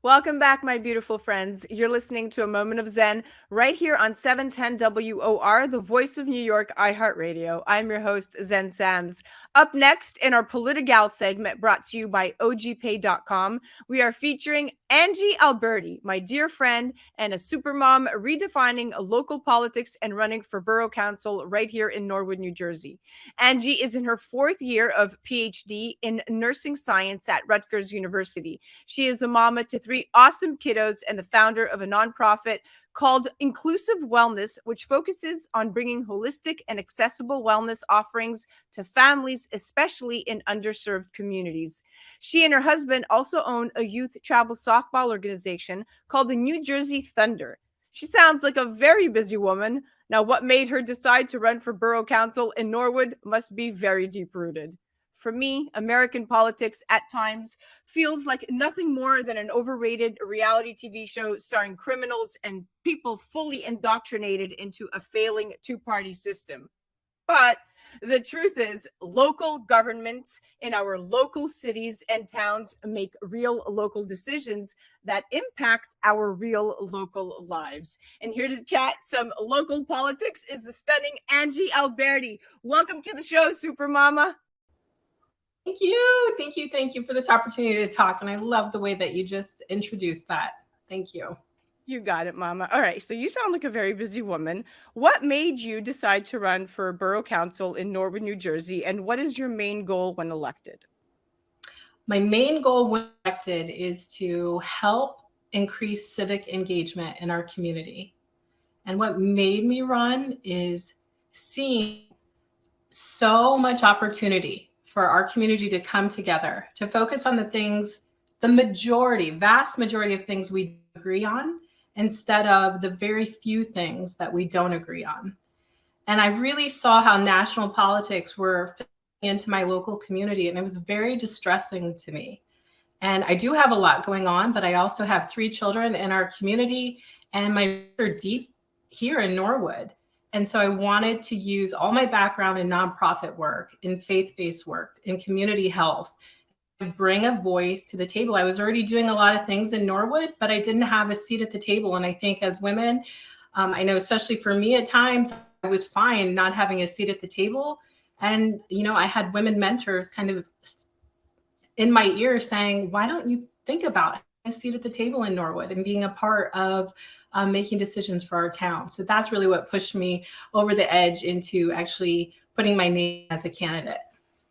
Welcome back, my beautiful friends. You're listening to A Moment of Zen right here on 710 WOR, the voice of New York, iHeartRadio. I'm your host, Zen Sams. Up next in our PoliticGal segment brought to you by OGPay.com, we are featuring Angie Alberti, my dear friend and a supermom redefining local politics and running for Borough Council right here in Norwood, New Jersey. Angie is in her fourth year of PhD in nursing science at Rutgers University. She is a mama to three awesome kiddos and the founder of a nonprofit called Inclusive Wellness, which focuses on bringing holistic and accessible wellness offerings to families, especially in underserved communities. She and her husband also own a youth travel softball organization called the New Jersey Thunder. She sounds like a very busy woman. Now, what made her decide to run for Borough Council in Norwood must be very deep rooted. For me, American politics at times feels like nothing more than an overrated reality TV show starring criminals and people fully indoctrinated into a failing two-party system. But the truth is, local governments in our local cities and towns make real local decisions that impact our real local lives. And here to chat some local politics is the stunning Angie Alberti. Welcome to the show, Supermama. Thank you. Thank you for this opportunity to talk. And I love the way that you just introduced that. Thank you. You got it, Mama. All right. So you sound like a very busy woman. What made you decide to run for Borough Council in Norwood, New Jersey? And what is your main goal when elected? My main goal when elected is to help increase civic engagement in our community. And what made me run is seeing so much opportunity for our community to come together, to focus on the things, the vast majority of things we agree on, instead of the very few things that we don't agree on. And I really saw how national politics were fitting into my local community, and it was very distressing to me. And I do have a lot going on, but I also have 3 children in our community, and my roots are deep here in Norwood. And so I wanted to use all my background in nonprofit work, in faith-based work, in community health, and bring a voice to the table. I was already doing a lot of things in Norwood, but I didn't have a seat at the table. And I think as women, I know especially for me at times, I was fine not having a seat at the table. And, I had women mentors kind of in my ear saying, why don't you think about having a seat at the table in Norwood and being a part of making decisions for our town? So that's really what pushed me over the edge into actually putting my name as a candidate.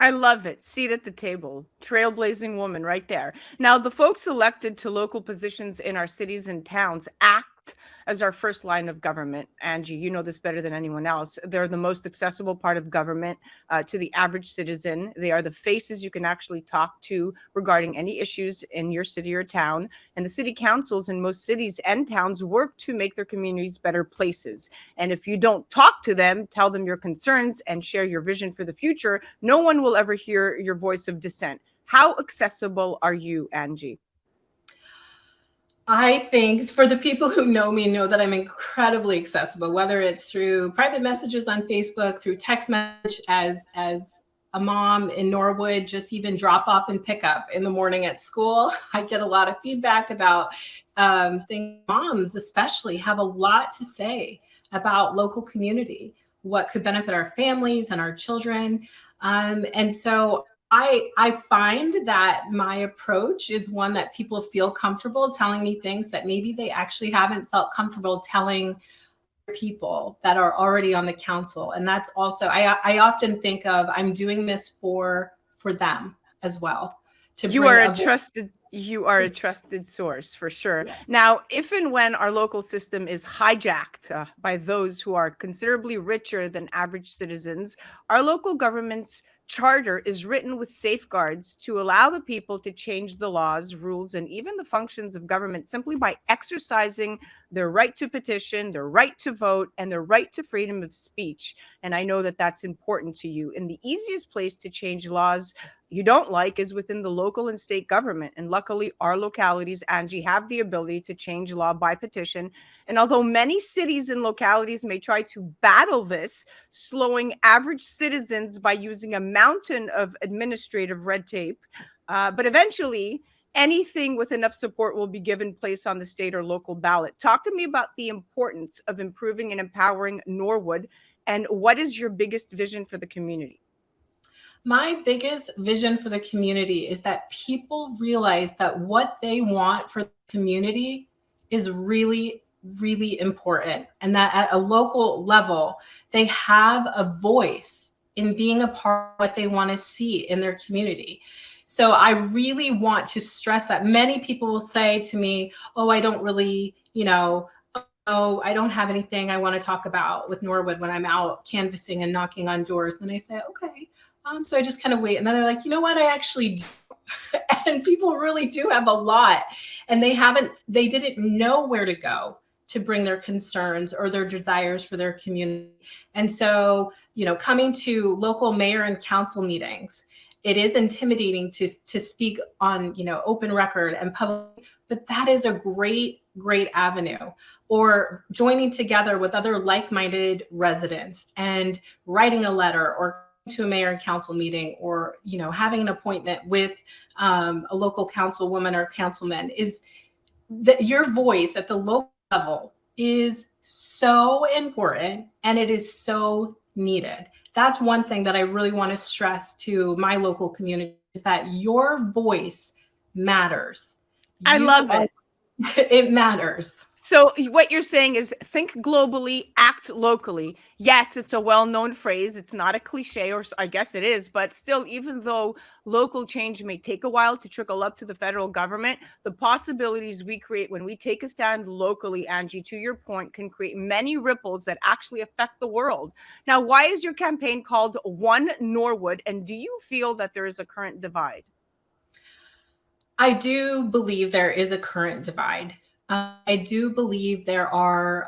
I love it. Seat at the table. Trailblazing woman right there. Now, the folks elected to local positions in our cities and towns act as our first line of government. Angie, you know this better than anyone else. They're the most accessible part of government to the average citizen. They are the faces you can actually talk to regarding any issues in your city or town. And the city councils in most cities and towns work to make their communities better places. And if you don't talk to them, tell them your concerns, and share your vision for the future, no one will ever hear your voice of dissent. How accessible are you, Angie? I think for the people who know me know that I'm incredibly accessible, whether it's through private messages on Facebook, through text message as a mom in Norwood, just even drop off and pick up in the morning at school. I get a lot of feedback about things. Moms especially have a lot to say about local community, what could benefit our families and our children. And so I find that my approach is one that people feel comfortable telling me things that maybe they actually haven't felt comfortable telling people that are already on the council. And that's also, I often think of, I'm doing this for them as well. You are a trusted source for sure. Yeah. Now, if and when our local system is hijacked by those who are considerably richer than average citizens, our local government's charter is written with safeguards to allow the people to change the laws, rules, and even the functions of government simply by exercising their right to petition, their right to vote, and their right to freedom of speech. And I know that that's important to you. And the easiest place to change laws you don't like is within the local and state government. And luckily, our localities, Angie, have the ability to change law by petition. And although many cities and localities may try to battle this, slowing average citizens by using a mountain of administrative red tape, but eventually anything with enough support will be given place on the state or local ballot. Talk to me about the importance of improving and empowering Norwood, and what is your biggest vision for the community? My biggest vision for the community is that people realize that what they want for the community is really, really important. And that at a local level, they have a voice in being a part of what they want to see in their community. So I really want to stress that. Many people will say to me, oh, I don't really, oh, I don't have anything I want to talk about with Norwood when I'm out canvassing and knocking on doors. And I say, okay. So I just kind of wait. And then they're like, you know what? I actually do. And people really do have a lot. And they didn't know where to go to bring their concerns or their desires for their community. And so, coming to local mayor and council meetings, it is intimidating to speak on, open record and public, but that is a great avenue. Or joining together with other like-minded residents and writing a letter, or to a mayor and council meeting, or having an appointment with a local councilwoman or councilman, is that your voice at the local level is so important, and it is so needed. That's one thing that I really want to stress to my local community, is that your voice matters. I love it. It matters. So what you're saying is think globally, act locally. Yes, it's a well-known phrase. It's not a cliche, or I guess it is, but still, even though local change may take a while to trickle up to the federal government, the possibilities we create when we take a stand locally, Angie, to your point, can create many ripples that actually affect the world. Now, why is your campaign called One Norwood? And do you feel that there is a current divide? I do believe there is a current divide. I do believe there are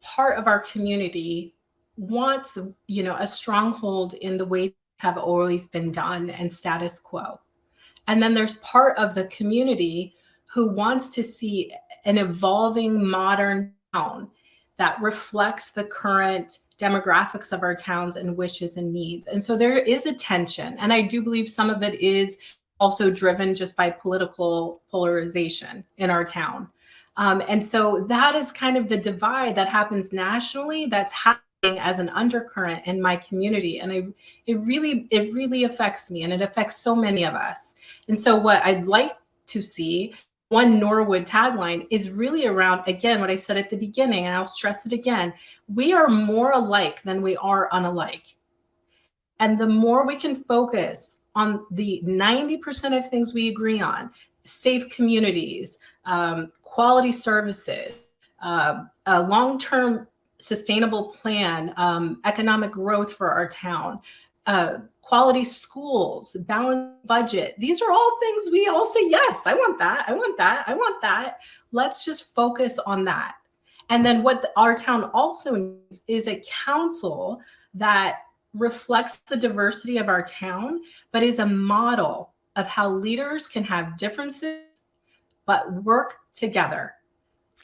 part of our community wants, a stronghold in the way have always been done and status quo. And then there's part of the community who wants to see an evolving modern town that reflects the current demographics of our towns and wishes and needs. And so there is a tension. And I do believe some of it is also driven just by political polarization in our town. And so that is kind of the divide that happens nationally, that's happening as an undercurrent in my community. And it really affects me, and it affects so many of us. And so what I'd like to see, One Norwood tagline, is really around, again, what I said at the beginning, and I'll stress it again, we are more alike than we are unalike. And the more we can focus on the 90% of things we agree on, safe communities, quality services, a long-term sustainable plan, economic growth for our town, quality schools, balanced budget. These are all things we all say, yes, I want that, I want that, I want that. Let's just focus on that. And then what our town also needs is a council that reflects the diversity of our town, but is a model of how leaders can have differences, but work together.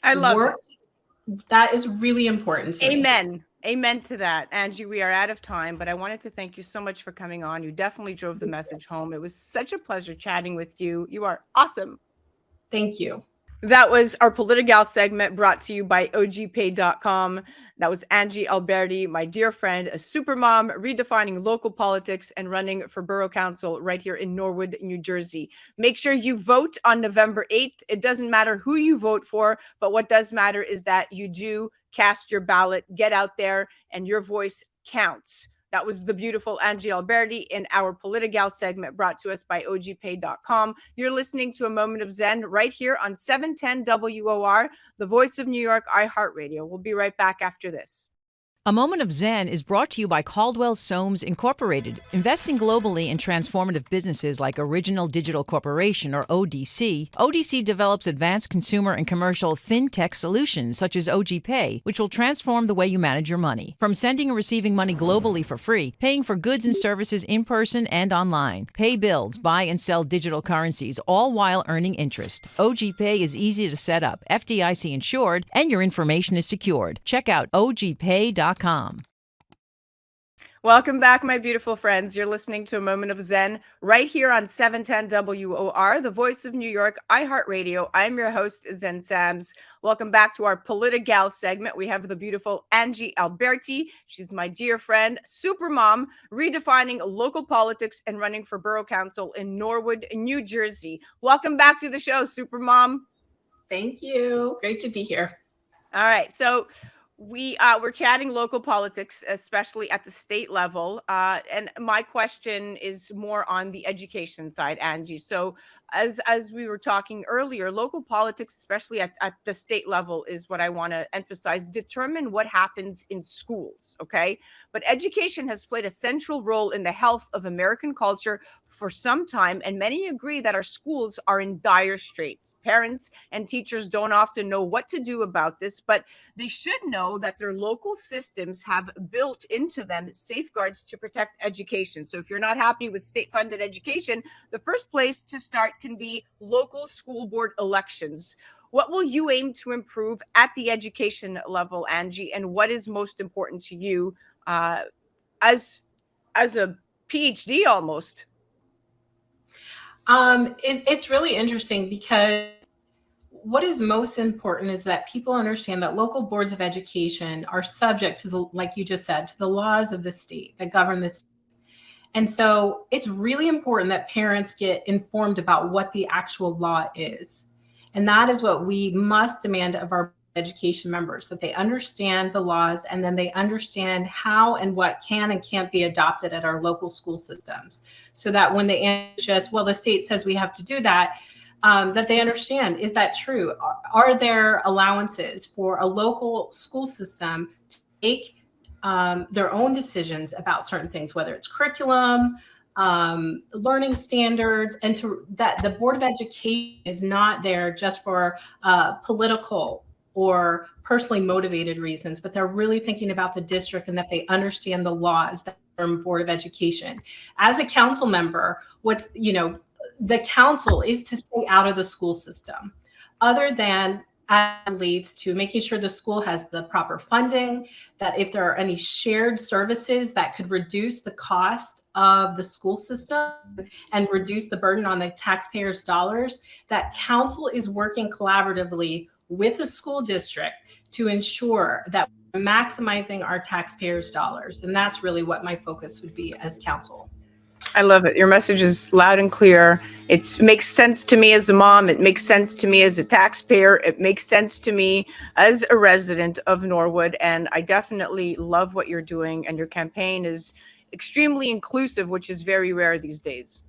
I love it. That is really important to me. Amen. Amen to that. Angie, we are out of time, but I wanted to thank you so much for coming on. You definitely drove the message home. It was such a pleasure chatting with you. You are awesome. Thank you. That was our PoliticGal segment, brought to you by ogpay.com. That was Angie Alberti, my dear friend, a super mom, redefining local politics and running for Borough Council right here in Norwood, New Jersey. Make sure you vote on November 8th. It doesn't matter who you vote for, but what does matter is that you do cast your ballot, get out there, and your voice counts. That was the beautiful Angie Alberti in our PoliticGal segment, brought to us by ogpay.com. You're listening to A Moment of Zen right here on 710 WOR, the voice of New York, iHeartRadio. We'll be right back after this. A Moment of Zen is brought to you by Caldwell Soames Incorporated, investing globally in transformative businesses like Original Digital Corporation, or ODC. ODC develops advanced consumer and commercial fintech solutions such as OG Pay, which will transform the way you manage your money. From sending and receiving money globally for free, paying for goods and services in person and online, pay bills, buy and sell digital currencies, all while earning interest. OG Pay is easy to set up, FDIC insured, and your information is secured. Check out ogpay.com. Welcome back, my beautiful friends. You're listening to A Moment of Zen right here on 710 WOR, the voice of New York, iHeartRadio. I'm your host, Zen Sams. Welcome back to our PoliticGal segment. We have the beautiful Angie Alberti. She's my dear friend, super mom, redefining local politics and running for Borough Council in Norwood, New Jersey. Welcome back to the show, super mom. Thank you. Great to be here. All right. So we're chatting local politics, especially at the state level. And my question is more on the education side, Angie. So as we were talking earlier, local politics, especially at the state level, is what I want to emphasize. Determine what happens in schools, okay? But education has played a central role in the health of American culture for some time, and many agree that our schools are in dire straits. Parents and teachers don't often know what to do about this, but they should know that their local systems have built into them safeguards to protect education. So if you're not happy with state funded education, the first place to start can be local school board elections. What will you aim to improve at the education level, Angie? And what is most important to you as a PhD almost? It's really interesting because what is most important is that people understand that local boards of education are subject to the, like you just said, to the laws of the state that govern this. And so it's really important that parents get informed about what the actual law is. And that is what we must demand of our education members, that they understand the laws and then they understand how and what can and can't be adopted at our local school systems. So that when they answer just, well, the state says we have to do that, that they understand, is that true? Are there allowances for a local school system to make their own decisions about certain things, whether it's curriculum, learning standards, and to that the Board of Education is not there just for political or personally motivated reasons, but they're really thinking about the district and that they understand the laws that are in Board of Education. As a council member, the council is to stay out of the school system, other than leads to making sure the school has the proper funding, that if there are any shared services that could reduce the cost of the school system and reduce the burden on the taxpayers' dollars, that council is working collaboratively with the school district to ensure that we're maximizing our taxpayers' dollars. And that's really what my focus would be as council. I love it. Your message is loud and clear. It makes sense to me as a mom. It makes sense to me as a taxpayer. It makes sense to me as a resident of Norwood. And I definitely love what you're doing. And your campaign is extremely inclusive, which is very rare these days.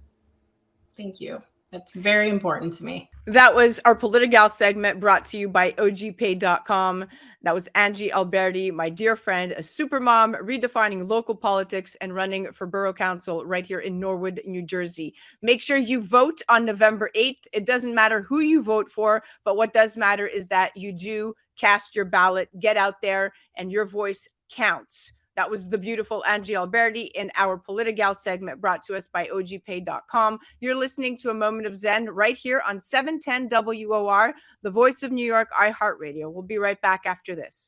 Thank you. That's very important to me. That was our PoliticGal segment brought to you by ogpay.com. That was Angie Alberti, my dear friend, a super mom, redefining local politics and running for Borough Council right here in Norwood, New Jersey. Make sure you vote on November 8th. It doesn't matter who you vote for, but what does matter is that you do cast your ballot, get out there, and your voice counts. That was the beautiful Angie Alberti in our PoliticGal segment brought to us by ogpay.com. You're listening to A Moment of Zen right here on 710 WOR, the voice of New York, iHeartRadio. We'll be right back after this.